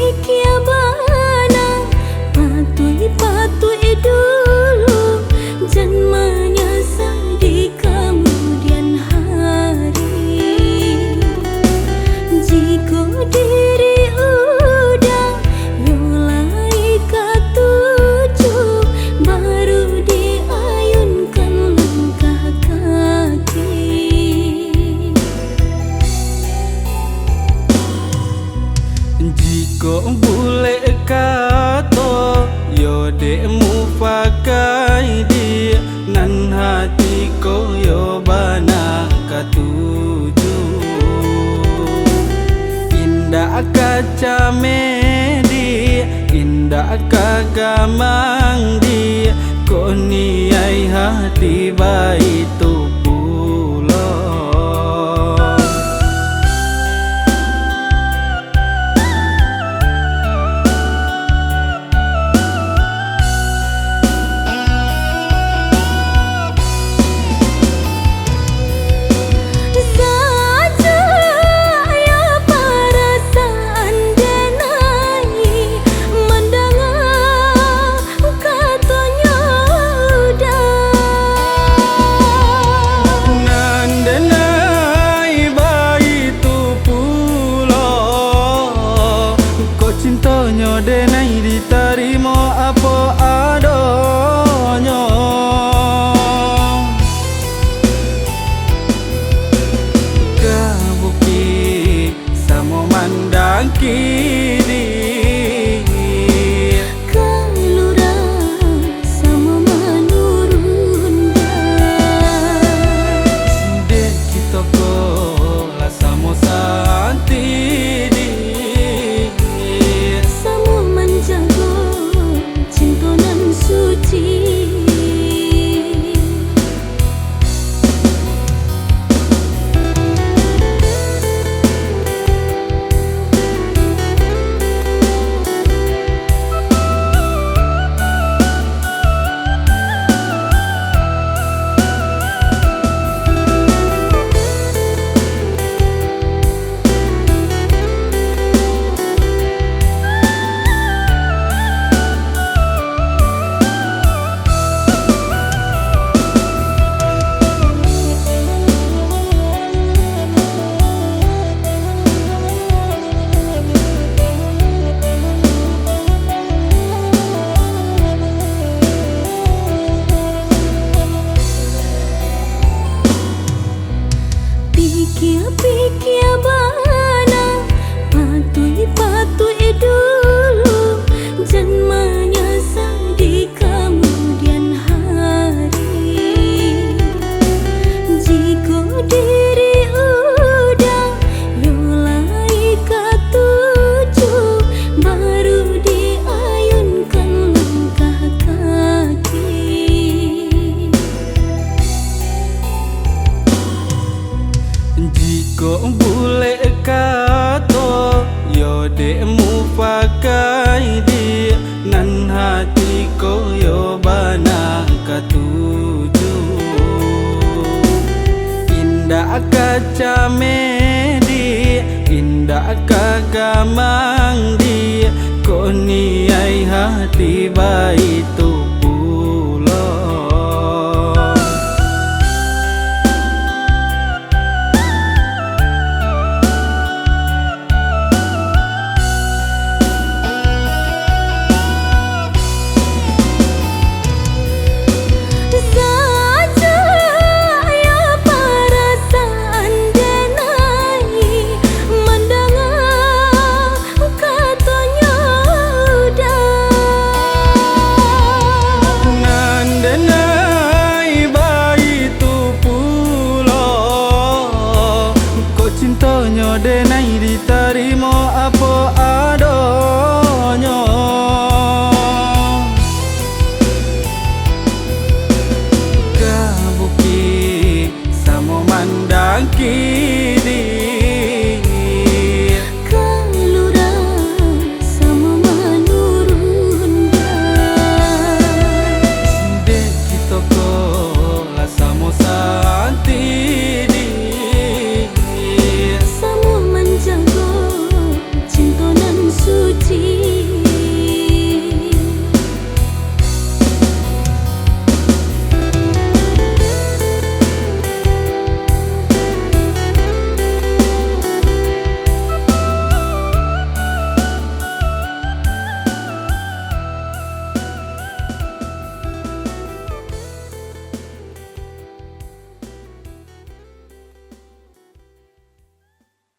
pikir bana patui dulu dan menyesal di kemudian hari. Jika diri udah mulai ketuju, baru diayunkan langkah kaki. Jika boleh kata yo dekmu pakai dia, nan hati ko yo bana katuju. Indah kaca medi, indah kagamang dia, ko niai hati baik tu denai diterima apa adanya. Kabuki samo mandang kini, kalura sama menurun dek kita ko la samo santi. Pikir bana patui dulu dan menyesal di kemudian hari. Jika diri udah mulai ketuju, baru diayunkan langkah kaki. Jika boleh kata yo dekmu pakai dia, nan hati ko yo bana katuju. Indah kaca medi, indah kagamang dia, ko niai hati baik tu. Cintanya denai diterima apa